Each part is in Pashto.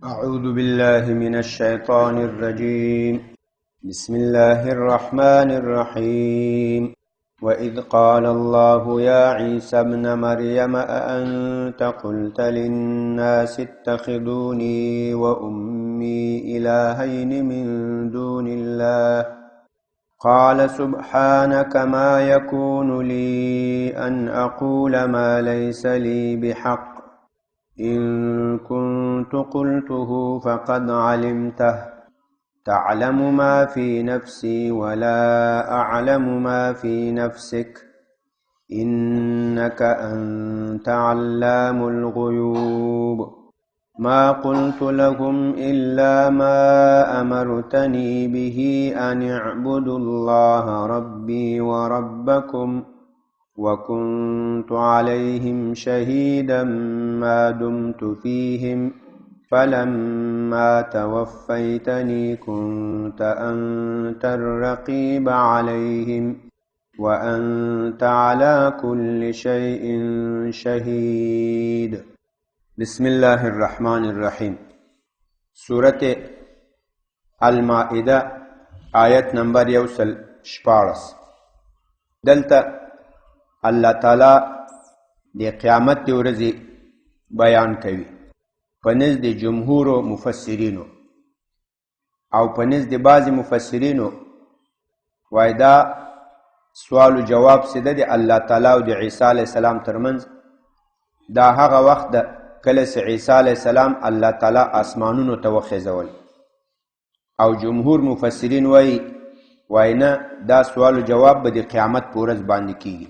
أعوذ بالله من الشيطان الرجيم. بسم الله الرحمن الرحيم. وإذ قال الله يا عيسى ابن مريم أأنت قلت للناس اتخذوني وأمي إلهين من دون الله قال سبحانك ما يكون لي أن أقول ما ليس لي بحق إن كنت قلته فقد علمته تعلم ما في نفسي ولا أعلم ما في نفسك إنك أنت علام الغيوب ما قلت لهم إلا ما أمرتني به أن اعبدوا الله ربي وربكم وكنت عليهم شهيدا ما دمت فيهم فلما توفيتني كنت أنت الرقيب عليهم وأنت على كل شيء شهيد. بسم الله الرحمن الرحيم. سورة المائدة آیت نمبر 114. دلتا الله تعالی د قیامت د ورځې بیان کوي په نزد د جمهور مفسرینو او په نزد د بعض مفسرینو وای دا سوال او جواب سده د الله تعالی او د عیسی علی السلام ترمنځ دا هغه وخت د کله چې عیسی علی السلام الله تعالی اسمانونو ته وخیزول او جمهور مفسرین وای نه دا سوال او جواب به د قیامت په ورځ باندې کیږي.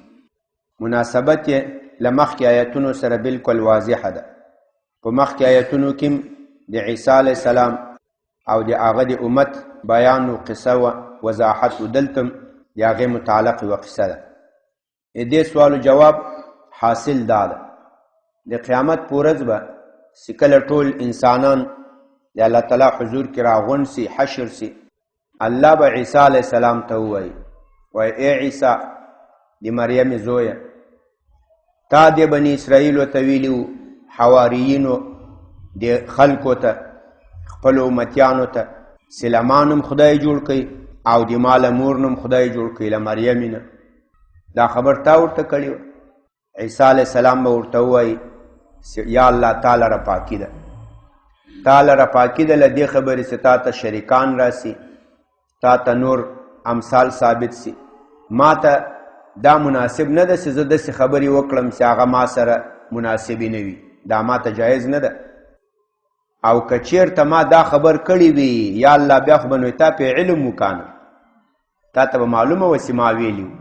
مناسبت یې لمخکې آیتونو سره بالکل واضحه ده. په مخکې آیتونو کې د عیسی علیه السلام او د هغه د امت بیان او قصه و وضاحت و دلتم د هغې متعلق یوه قصه ده. دې سوال و جواب حاصل دا ده د قیامت په ورځ به چې کله ټول انسانان د الله تعالی حضور کې راغونډ سي حشر سي الله به عیسی علیه السلام ته ووایي ای عیسی د مریم زویه تا د بني اسرائیلو ته ویلي وو حواریینو د خلکو ته خپلو امتیانو ته سلمانم خدای جوړ کړي او د ماله مورنم خدای جوړ کړي له مریم نه دا خبر تا ورته کړې وه. عیسی علیه السلام به ورته ووایي یا الله تا لره پاکي ده تا لره پاکي ده له دې خبرې چې تا ته شریکان راسي تا ته نور امثال ثابت سي ما ته دا مناسب نه ده چې زه داسې خبرې وکړم چې هغه ما سره مناسبې نه وي. دا ما ته جایز نه ده. او که چېرته ما دا خبر کړی وي یا الله بیا خو به نو تا پې علم وکانه تا ته به معلومه وه چې ما ویلي وو.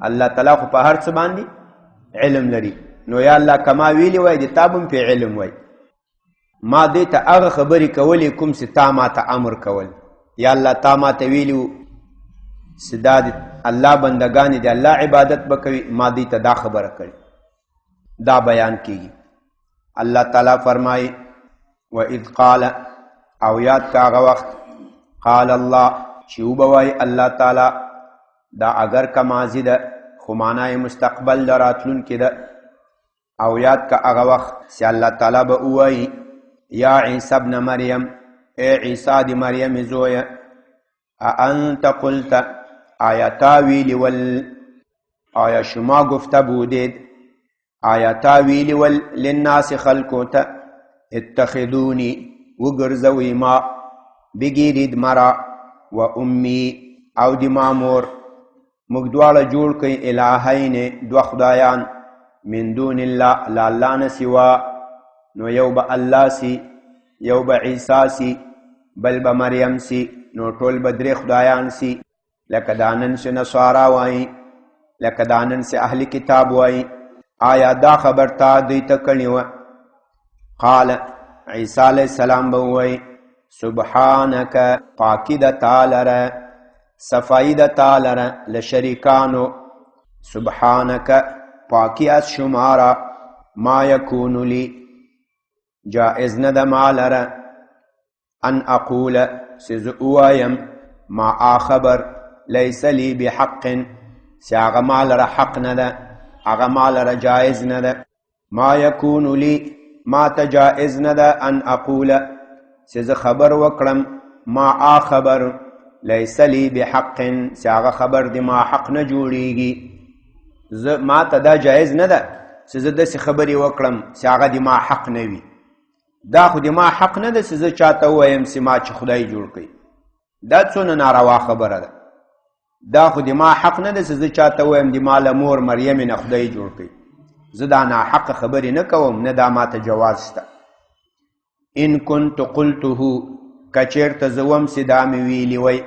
الله تعالی خو په هر څه باندې علم لري. نو یا الله که ما ویلي وای د تا به م پې علم وای. ما دې ته هغه خبرې کولې کوم چې تا ما ته امر کول. یا الله تا ما ته ویلي وو چې دا د الله بندگان د الله عبادت به کوي ما دې ته دا خبره کړي. دا بیان کیږي. الله تعالی فرمایي وَإِذْ قَالَ او یاد کا هغه وخت قال الله چې وبوایي الله تعالی دا اگر که ماضي ده خو معنی مستقبل ده راتلونکې ده. او یاد کا هغه وخت چې الله تعالی به ووایي یا عیسی ابن مریم ای عیسی د مریم زویه اانت قلت آیا تا ویلی ول آیا شما گفته بودید آیا تا ویلی ول للناس خلقو ته اتخذونی وگرزوی ما بگیرید مرا و امی او دی مامور مگدوالا جوڑ کئی الہین دو خدایان من دون اللہ لالا نسوا نو یو با اللہ سی یو با عیسی سی بل با مریم سی نو ټول با درې خدایان سی لکه دانن سے نصارا وائی لکه دانن سے اہل کتاب وائی. آیا دا خبر تا دیتا کنیو؟ قال عیسی علیہ السلام بوئی سبحانک پاکی دا تالر صفائی دا تالر لشریکانو سبحانک پاکی از شمارا ما یکونو لی جائز ند مالر ان اقول سزؤوایم ما آخبر لیس لی بحق سی آغا مال را حق نده آغا مال را جائز نده ما یکونو لی ما ته جائز نه ده ان اقوله چې زه خبر وکړم ما خبر لیس لی بحق چې هغه خبر د ما حق نه جوړیږي ما ته دا جایز نه ده چې زه داسې خبرې وکړم چې هغه د ما حق نه وي دا خو د ما حق نه ده چې زه چاته ووایم چې ما چې خدای جوړ کړي دا څونه ناروا خبره ده دا خو د ما حق نه ده چې زه چاته ووایم د ما له مور مریم نه خدای جوړ کړي زه دا ناحقه خبرې نه کوم نه دا ماته جواز شته ان كنت قلته که چېرته زه وم چې دا مې ویلي وی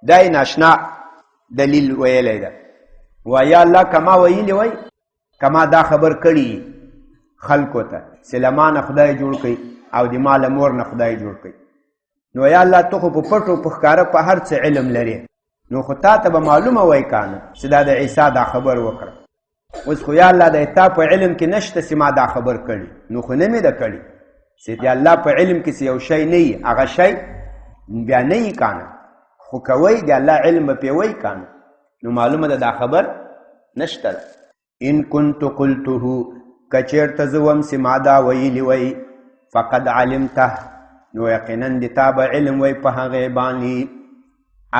دا یې ناشنا دلیل ویلی ده یا الله که ما ویلي وی که ما دا خبر کړي خلکو ته چې له ما نه خدای جوړ کړي او د ما له مور نه خدای جوړ کړي نو یا الله ته خو په پټو په ښکاره په هر څه علم لرې نو خو تا ته به معلومه وی کانه چې دا د عیسی دا خبر وکړه اوس خو یا الله د تا په علم کې نشته چې ما دا خبر کړي نو خو نه مې ده کړي چې د الله په علم کې یو شی نه وي هغه شی بیا نه وي کانه خو کوی د الله علم به پې وی کانه نو معلومه ده دا خبر نشته ده ان كنت قلته که چېرته زه وم چې ما دا ویلي وی فقد علمته نو یقینا د تا به علم وی په هغې باندې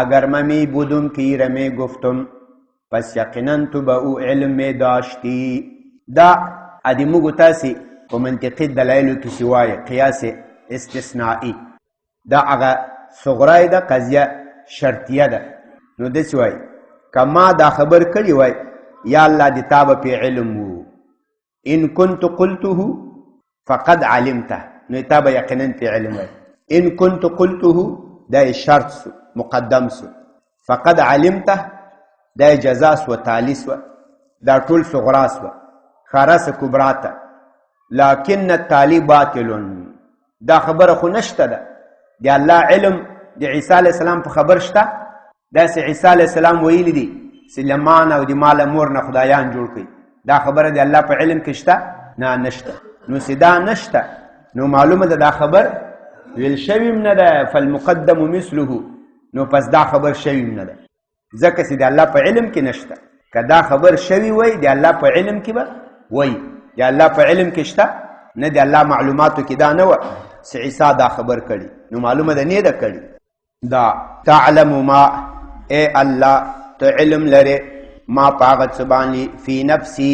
اگر من میبودم که ایره می گفتم پس یقینا تو به او علم می داشتی دا ادی موږ تاسې په منطقي دلایلو کې سوای قیاس استثنائی دا هغه صغرای ده قضیه شرطیه ده نو داسې وای که ما دا خبر کړي وای یا الله د تا به پې علم وو ان كنت قلته فقد علمته نو تا به یقینا پې علم وای ان كنت قلته دا شرط سو مقدم سو فقد علمته دا جزا سو تالی سو دا ټول صغرا سو خرس کبرا ته لكن التالی باطل دا خبره خو نشته ده د الله علم د عیسی علیه السلام په خبر شته داسې عیسی علیه السلام ویلی دي چې له ما نه او د ما له مور نه خدایان جوړ کړي دا خبره د الله په علم کې شته نه نشته نو چې دا نشته نو معلومه ده دا خبر ویل شوی هم نه ده فالمقدم مثله نو پس دا خبر شوی هم نه ده ځکه چې د الله په علم کې نشته که دا خبر شوی وی د الله په علم کې به وی د الله په علم کې شته نه د الله معلوماتو کې دا نه وه چې عیسی دا خبر کړي نو معلومه ده نه ده کړي دا تعلم ما ای الله ته علم لرې ما په هغه څه باندې فی نفسي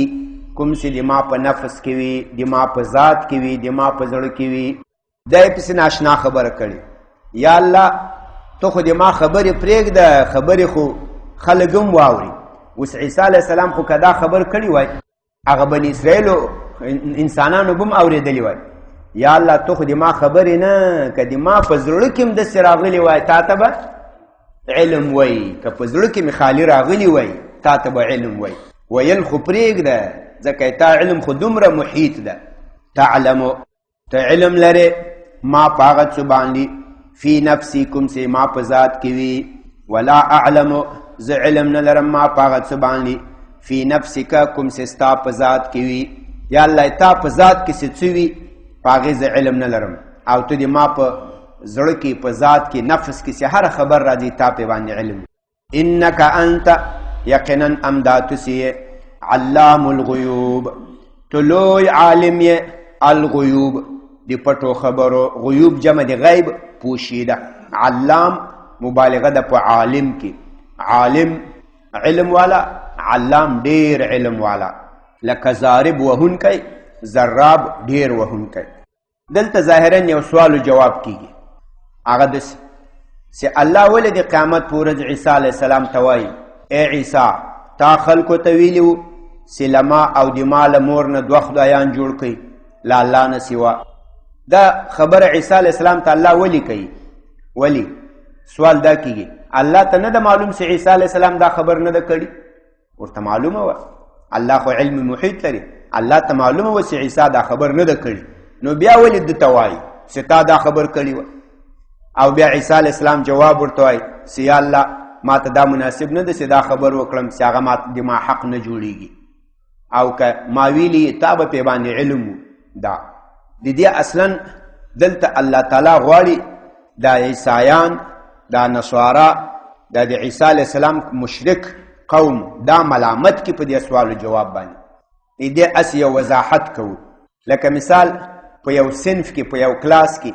کوم چې د ما په نفس کې وي د ما په ذات کې وي د ما په زړه کې وي دا یې پسې ناشنا خبره کړي یا الله ته خو د ما خبرې پرېږده خبرې خو خلک هم واوري اوس عیسی علیه السلام خو که دا خبر کړي وای هغه بني اسرائیلو انسانانو به هم اورېدلي وای یا الله ته خو د ما خبرې نه که د ما په زړه کې هم داسې راغلي وای تا ته به علم وای که په زړه کې مې خالي راغلي وای تا ته به علم وای ویل خو پرېږده ځکه تا علم خو دومره محیط ده تعلمو ته علم لرې ما په هغه څه باندې فی نفسی کوم چې ما په ذات کې وي ولا اعلمو زه علم نه لرم ما په هغه څه باندې فی نفسک کوم چې ستا په ذات کې وي یا الله تا په ذات کې څه وي په هغې زه علم نه لرم او ته د ما په زړه کې په ذات کې نفس کې چې هر خبر راځي تا په باندې علم انک انت یقینا امداتو سی علام الغیوب تو لوی عالم یې الغیوب دی پټو خبرو غیوب جمع دی غیب پوشیده علام مبالغه ده په عالم کې عالم علم والا علام ډیر علم والا لکه ضارب وهن کوي ضراب ډیر وهن کوي دلته ظاهرا یو سوال او جواب کیږي هغه داسې چې الله ولې د قیامت په ورځ عیسی علیه السلام ته وایي ای عیسی تا خلکو ته ویلي وو چې له ما او د ما له مور نه دوه خدایان جوړ کړي له الله نه سوا دا خبره عیسی علیه السلام ته الله ولې کوي ولې سوال دا کیږي الله ته نه ده معلوم چې عیسی علیه السلام دا خبر نه ده کړي ورته معلومه وه الله خو علم محیط لري الله ته معلومه وه چې عیسی دا خبر نه ده کړي نو بیا ولې ده ته وایي چې تا دا خبر کړي وه او بیا عیسی علیه السلام جواب ورته وایي چې یا الله ما ته دا مناسب نه ده چې دا خبر وکړم چې هغه ما د ما حق نه جوړیږي او که ما ویلي تا به پې باندې علم و دا د دې اصلا دلته الله تعالی غواړي دا عیسایان دا نصارا دا د عیسی علیه السلام مشرک قوم دا ملامت کی په دې سوال او جواب باندې دې اس یو وضاحت کوو لکه مثال په یو صنف کې په یو کلاس کې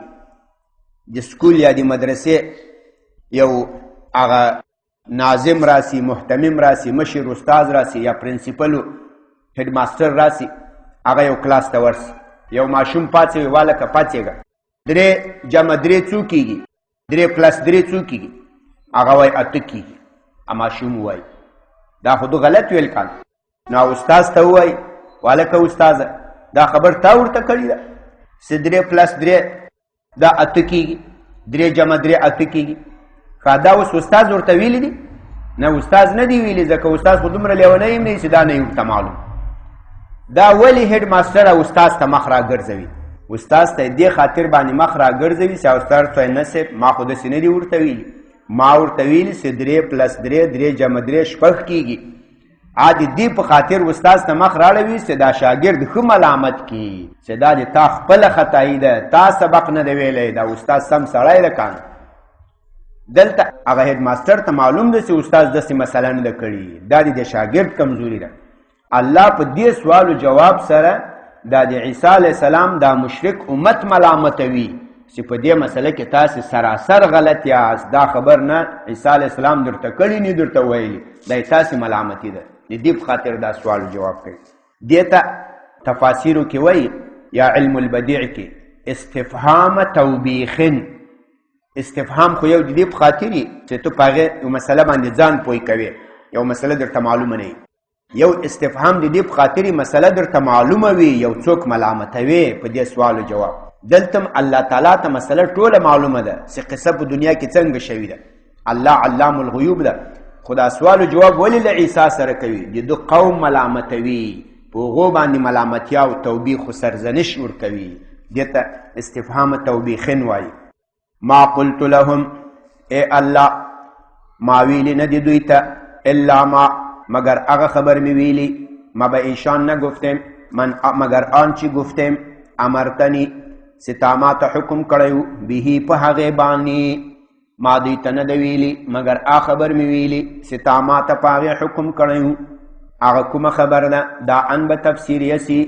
د سکول یا د مدرسې یو هغه ناظم راسي، محتمم راسي، مشر استاد راسي یا پرنسپل هډ ماستر راسي، هغه یو کلاس ته ورسي، یو ماشوم پاڅوي والکه پاڅېږه، 3 جمع 3 څو کېږي، 3 پلس 3 څو کېږي، هغه وایي 8 کېږي. ماشوم وایي دا خو غلط ویل کان. نو استاد ته وایي والکه استاده دا خبر تا ورته کړې ده چې 3 پلس 3 دا 8 کېږي، 3 جمع 3 8 کېږي. دا اوس استاد ورته ویلی دي؟ نه، استاد نه دی ویلی، ځکه استاد خو دومره لیونی هم نه چې دا نه ورته معلوم. دا ولې هډ ماسټر او استاد ته مخ راګرځوي؟ استاد ته دې خاطر باندې مخ راګرځوي چې استاد ته نه صاحب ما خو داسې نه دي ورته ویلي، ما ورته ویلي چې 3 پلس 3 3 جمع 3 شپږ کېږي. عادي دې په خاطر استاد ته مخ راړوي چې دا شاګرد ښه ملامت کړي چې دا د تا خپله خطایي ده، تا سبق نه دی ویلی، دا استاد سم سړی ده کان. دلته هغه هډ ماسټر ته معلوم ده چې استاد داسې مسله نه ده کړې، دا د شاګرد کمزوري ده. الله په دې سوال او جواب سره دا د عیسی علیه السلام دا مشرک امت ملامتوي چې په دې مسله کې تاسې سراسر غلط یاست، دا خبر نه عیسی علیه السلام درته کړي نه درته ویلي، دا تاسې ملامتي ده. د دې په خاطر دا سوال او جواب کوي. دې ته تفاسیرو کې وایي یا علم البدیع کې استفهام توبیخن. استفهام خو یو د دې په خاطر چې ته په هغې یو مسله باندې ځان پوه کوې، یو مسله درته معلومه نه وي. یو استفهام د دې په خاطر مسله درته معلومه وي، یو څوک ملامتوي په دې سوال او جواب. دلته الله تعالی ته مسله ټوله معلومه ده چې قصه په دنیا کې څنګه شوې ده. الله علام الغیوب ده. خدا سوال او جواب ولې له عیسی سره کوي؟ د دو قوم ملامتوي، په هغو باندې ملامتیا او توبیخ او سرزنش ورکوي. دې ته استفهام توبیخن وایي. ما قلت لهم، اے الله ما ویلی نه دی دوی ته الا ما مگر هغه خبر می ویلی، ما به ایشان نگفتم، من مگر آنچه گفتم امرتنی ستا ما ته حکم کړیو به په هغې باندې، ما دوی ته نه دی ویلی مگر هغه خبر می ویلی ستا ما ته په هغې حکم کړیو. هغه کومه خبر ده؟ دا ان به تفسیر یسي،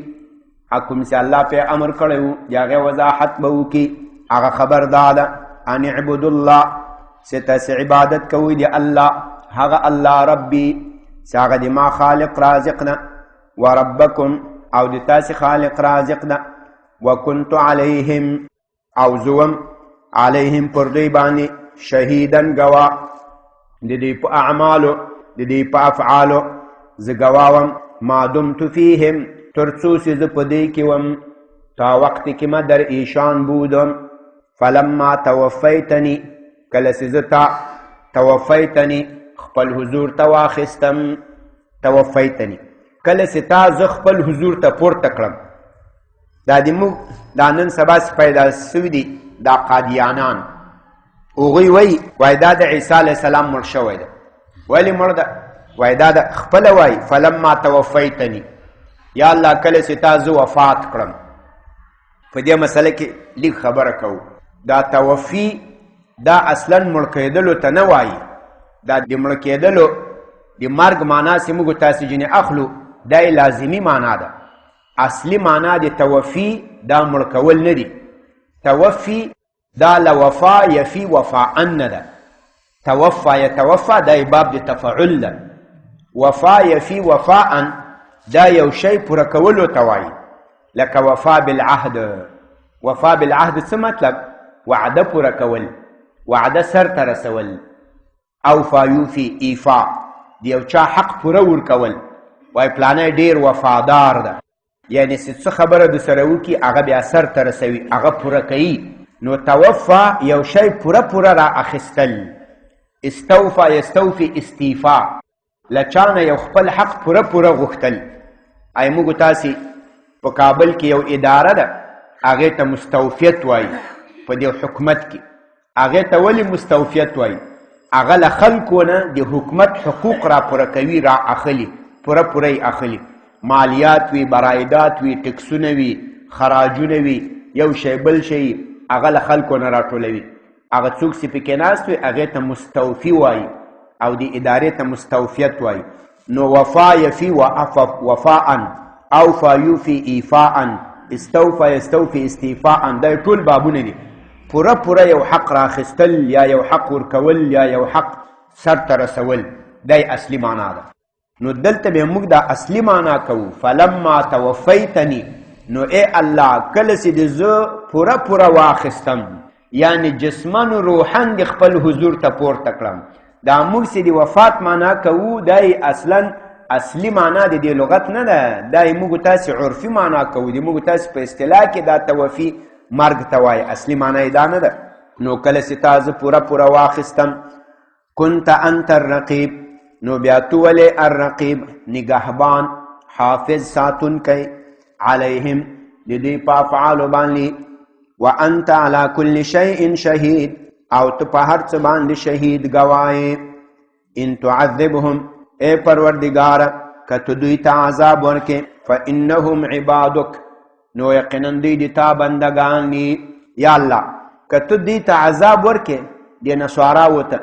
کوم چې الله پې امر کړیو د هغې وضاحت به وکړي. هغه خبر دا ده ان اعبد الله چې تاسې عبادت کوئ د الله، هغه الله ربي چې هغه د ما خالق رازق ده، وربکم او د تاسې خالق رازق ده، وکنت علیهم او زوم علیهم پر دوی باندې شهیدن گوا، د دوی په اعمالو د دوی په افعالو زه گواوم، ما دمت فیهم تر څو چې زه په دوی کې وم، تا وقت کې ما در ایشان بودم. فلما توفیتنی کله چې زه تا توفیتنی خپل حضور ته واخیستم، توفیتنی کله چې تا زه خپل حضور ته پورته کړم. دا د موږ دا نن سبا چې پیدا سوي دي دا قادیانان، هغوی وایي دا د عیسی علیه السلام مړ شوی ده. ولې مړ ده؟ وایي دا د خپله وایي فلما توفیتنی، یا الله کله چې تا زه وفات کړم. په دې مسله کې لږ خبره کوو. دا توفی دا اصلا مړ کېدلو ته نه وایي، دا د مړ کېدلو د مرګ معنا چې موږ تاسې ځینې اخلو دا یې لازمي معنا ده. اصلي معنا د توفی دا مړ کول نه دي. توفی دا لوفا یفي وفاءن نه ده. توفا یتوفا دا باب د تفعل ده. وفا یفي وفاءن دا یو شی پوره کولو ته وایي، لکه وفا بالعهد. وفا بالعهد څه مطلب؟ وعده پوره کول، وعده سر ته رسول. اوفا یوفي ایفا د یو چا حق پوره ورکول. وایي پلانی ډېر وفادار ده، یعنی څه خبره د سره وکړي هغه بیا سر ته رسوي، هغه پوره کوي. نو توفا یو شی پوره پوره را اخیستل. استوفا یستوفي استیفا، له چانه یو خپل حق پوره پوره غوښتل. ای موږ تاسې په کابل کې یو اداره ده هغې ته مستوفیت وایي. په دې حکومت کې هغې ته ولې مستوفیت وایي؟ هغه له خلکو نه د حکومت حقوق را پوره کوي، را اخلي، پوره پوره یې اخلي. مالیات وي، برایدات وي، ټکسونه وي، خراجونه وي، یو شی بل شی هغه له خلکو نه راټولوي. هغه څوک چې پکې ناست وي هغې ته مستوفي وایي او د ادارې ته مستوفیت وایي. نو وفا یفي وفاء، اوفا یوفي ایفاء، استوفى یستوفي استیفاء دا ټول بابونه دي پوره یو حق راخستل یا یو حق ورکول یا یو حق سر ته رسول دا اصلي معنا ده نو دلته به موږ دا اصلي معنا کوو فلما توفیتنی نو ای الله کله چې د زه پوره واخستم یعنی جسمن روحن د خپل حضور ته پورته کړم دا موږ چې د وفات معنا کوو دا اصلا اصلي معنا د دې لغت نه ده دا موږ تاسې عرفي معنا کوو د موږ تاسې په اصطلاح کې دا توفي مرګ ته وایي اصلي معنا یې دا نه ده نو کله چې تا زه پوره واخستم كنت انت الرقیب نو بیا تو ولې الرقیب نگهبان حافظ ساتونکی علیهم د دوی په افعالو باندې وانت على كل شيء شهید او ته په هر څه باندې شهید گواهی ان تعذبهم اے پروردگار که دوی ته عذاب ورکې فانهم عبادک نو یقینا دوی د تا بندگان دي یا الله که ته دوی ته عذاب ورکې د نصاراو ته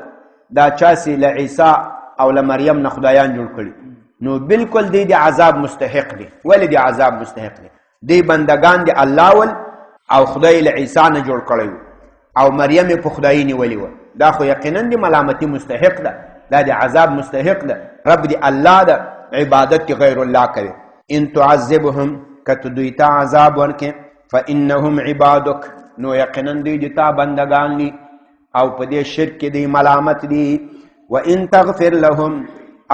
دا چاسې له عیسی او له مریم نه خدایان جوړ کړي نو بالکل دوی د عذاب مستحق دي ولې د عذاب مستحق دي دوی بندگان دي الله ول او خدای له عیسی نه جوړ کړی او مریم په خدای نیولې و دا خو یقینا د ملامتي مستحق ده دا د عذاب مستحق ده رب دی الله ده عبادت غیر الله کوي ان تعذبهم کته دوی ته عذاب ورکې فانهم عبادک نو یقینا دوی د تا بندگان دي او په دې شرک کې دی ملامت دي وان تغفر لهم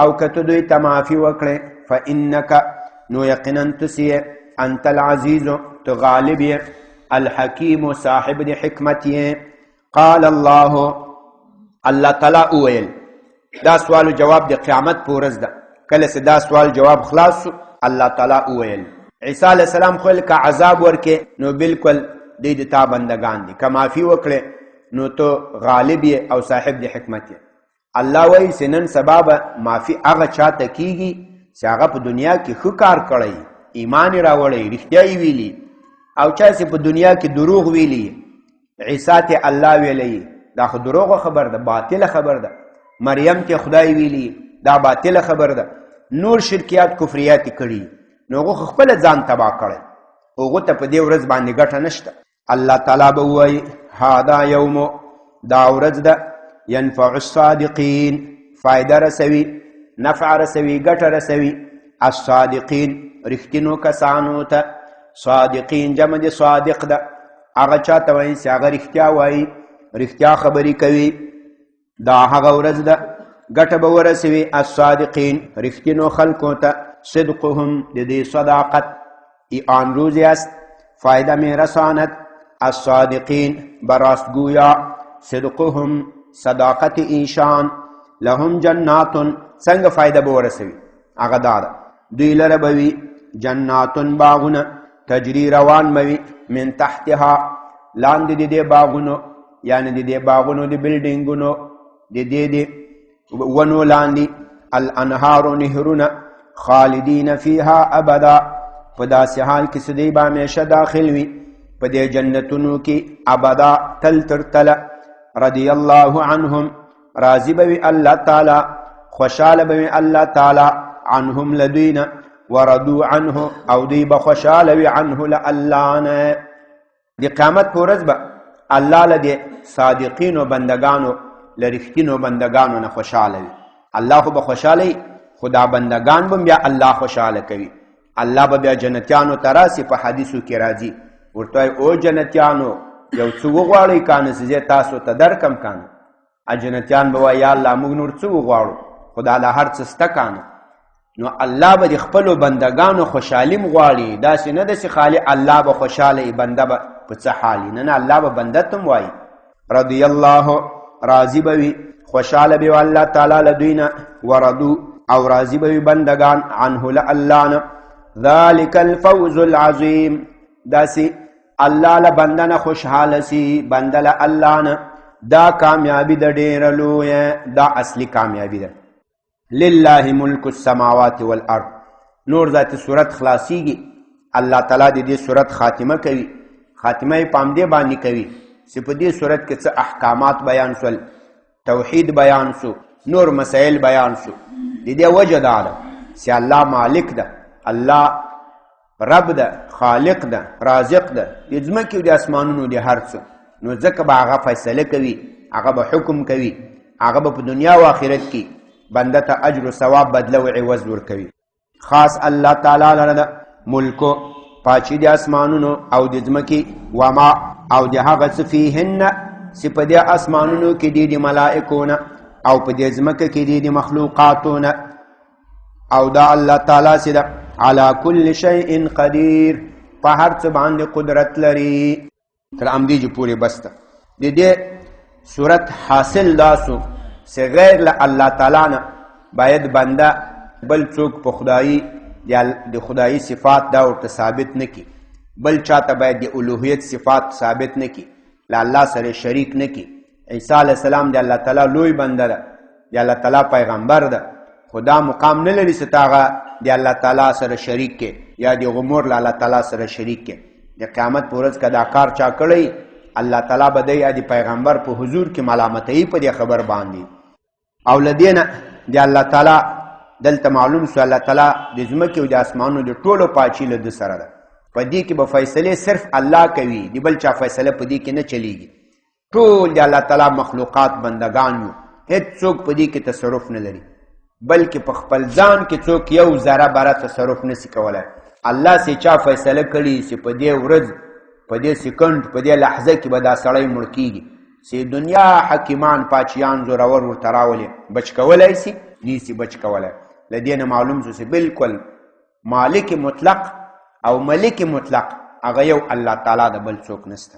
او کته دوی ته معافي وکړي فانک نو یقینا تسیه انت العزیز تو غالب الحکیم صاحب دی حکمت قال الله تعالی اویل دا سوال جواب د قیامت پورز ده کله چې دا سوال جواب خلاص الله تعالی اویل عیسی علیہ السلام خو که عذاب ورکې نو بالکل د تا بندگان دي که معافي وکړي نو تو غالب او صاحب د حکمت الله وایي چې نن سبا به معافي هغه چاته کیږي چې هغه په دنیا کې ښه کار کړی ایمان راوړی رښتیا یې ویلي او چا چې په دنیا کې دروغ ویلي عیسی ته الله ویلی دا خو دروغ خبر ده باطل خبر ده مریم ته خدای ویلی دا باطل خبر ده نور شرکیات کفریات کړي نو هغه خپل ځان تباہ کړي هغه ته په دې ورځ باندې ګټه نشته الله تعالی به وایي هاذا یوم دا ورځ ده ينفع الصادقین فائدہ رسوي نفع رسوي ګټه رسوي الصادقین رښتینو کسانو ته صادقین جمع د صادق ده هغه چاته وایي چې هغه رښتیا وایي رښتیا خبرې کوي دا هغه ورځ ده ګټه به ورسوي الصادقین رښتینو خلکو ته صدقهم د دې صداقت آن روزی است فایده می رساند الصادقین براستگویا صدقهم صداقت ایشان لهم جناتون څنګه فایده به ورسوي هغه دا ده دوی لره به وي جناتون باغونه تجری روان به وي من تحتها لاندې د دې باغونو یعنی د دې باغونو د بلډینګونو د دې ونو لاندې الانهار نهرونه خالدین فیها ابدا په داسې حال کې چې دوی به همیشه داخل وي په دې جنتونو کې ابدا تل تر تله رضی الله عنهم راضي به وي الله تعالی خوشاله به وي الله تعالی عنهم لدینا وردو عنه او دوی به خوشاله وي عنه لالله نه د قیامت په ورځ به الله له دې صادقینو بندگانو له رښتینو بندگانو نه خوشاله وي الله خو به خوشاله وي خدا بندگان به بیا الله خوشاله کوي الله به بیا جنتیانو ته راسي په حدیثو کې راځي ورته او جنتیانو یو څه وغواړئ کانه چې تاسو ته درکم کانه جنتیان به وایي یا الله موږ نور څه وغواړو خدا له هر څه سته کانه نو الله به د خپلو بندگانو خوشحالي غواړي داسې نه ده چې خالي الله به خوشحاله بنده به په څه حالي نه الله به بنده ته وایي رضی الله راضي به وي خوشحاله به الله تعالی له دوی نه وردو او راضي به وي بندگان عنه له الله نه ذلك الفوز العظیم داسې الله له بنده نه خوشحاله سي بنده له الله نه دا کامیابی ده ډېره لویه دا اصلي کامیابی ده لله ملک السماوات والارض نور ذات صورت خلاصیږي الله تعالی دې صورت خاتمه کوي خاتمه یې پام دې باندې کوي چې په دې صورت کې څه احکامات بیان شول توحید بیان شو نور مسائل بیان شو دې وجه دا ده چې الله مالک ده الله رب ده، خالق ده، رازق ده د ځمکې او د اسمانونو د هر څه. نو ځکه به هغه فیصله کوي، هغه به حکم کوي، هغه به په دنیا او آخرت کې بنده ته اجر و ثواب بدله و عوض ورکوي. خاص الله تعالی لره ده ملکو پاچی د اسمانونو او د ځمکې وما او د هغه څه فیهن چې په دې اسمانونو کې دي د ملائکونه او په دې ځمکه کې دي د مخلوقاتونه. او دا الله تعالی چې ده على كل شيء قدیر، په هر څه باندې قدرت لري. تر همدې پورې بس ده. د دې صورت حاصل داسو چې غیر له الله تعالی نه باید بنده بل څوک په خدایي د خدایي صفات دا ورته ثابت نه کړي، بل چاته باید د الوهیت صفات ثابت نه کړي، له الله سره شریک نه کړي. عیسی علیه السلام د الله تعالی لوی بنده ده، د الله تعالی پیغمبر ده، خدا مقام نه لري چې هغه د الله تعالی سره شریک کې یا د غمور له الله تعالی سره شریک کې. د قیامت په ورځ که دا کار چا کړی، الله تعالی به دی د پیغمبر په حضور کې ملامتوي په دې خبر باندې. او له دې نه د الله تعالی دلته معلوم شو الله تعالی د ځمکې او د اسمانونو د ټولو پاچي له ده سره ده. په دې کې به فیصلې صرف الله کوي، د بل چا فیصله په دې کې نه چلیږي. ټول د الله تعالی مخلوقات بندگان یو، هیڅ څوک په دې کې تصرف نه لري، بلکې په خپل ځان کې څوک یو ذره بره تصرف نسی کولی. الله چې چا فیصله کړي چې په دې ورځ، په دې سکند، په دې لحظه کې به دا سړی مړ کېږي، چې دنیا حکیمان پاچیان زورور ورته راولي، بچ کولی شي؟ نیسي بچ کولی. له دې نه معلوم شو چې بالکل مالک مطلق او ملک مطلق هغه یو الله تعالی د بل څوک نسته.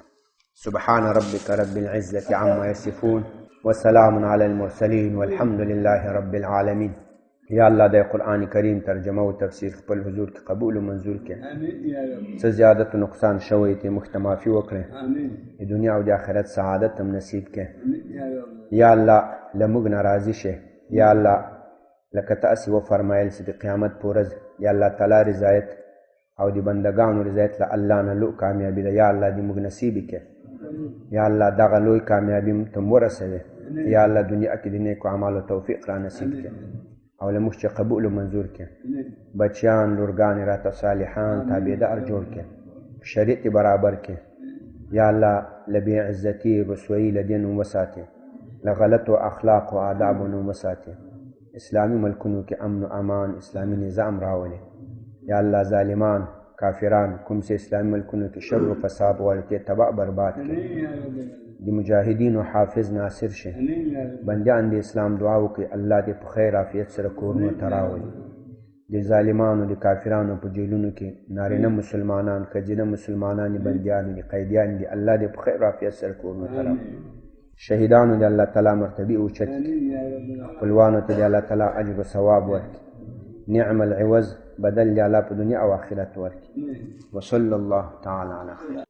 سبحان ربك رب العزة عما يصفون وسلام على المرسلين والحمد لله رب العالمين. یا الله د قرآن کریم ترجمه او تفسیر خپل حضور کې قبول او منظور کړي. امين یا رب. څه زیادت نقصان شوی ته مختمافي وکړي. امين. د دنیا او د آخرت سعادت هم نصیب کړي. امين یا رب. یا الله لمغ ناراضي شه. یا الله لکه تاسې وفرمایل چې د قیامت په ورځ یا الله تعالی رضایت او د بندگانو رضایت له الله نه لوی کامیابي ده. یا الله دې موږ نصیب کړي. یا الله دغه لوی کامیابي ته ورسوي. یا الله دنیا کې د نیکو اعمالو توفیق را نصیب کړي او له موږ چې قبول او منظور کړي. بچیان لورګانې راته صالحان تابعدار جوړ کړي، شریعت برابر کړي. یا الله له بې عزتي رسوایي له دې نوم وساتي، له غلطو اخلاق او آدابو نوم وساتي. اسلامي ملکونو کې امن و امان، اسلامي نظام راولي. یا الله ظالمان کافران کوم چې اسلامي ملکونو کې شر و فساد غواړي تباہ برباد کړي. د مجاهدینو حافظ ناصر شه. بندیان د اسلام دعا وکړي الله دې په خیر عافیت سره کورونو ته راولي. د ظالمانو د کافرانو په جیلونو کې نارینه مسلمانان، ښځینه مسلمانان بندیان دي، قیدیان دي، الله دې په خیر عافیت سره کورونو ته راولي. شهیدانو د الله تعالی مرتبه اوچت کړي، خپلوانو ته د الله تعالی اجر و ثواب ورکړي، نعم العوض بدل د الله په دنیا او آخرت ورکړي. وصلی الله تعالی علی خیر.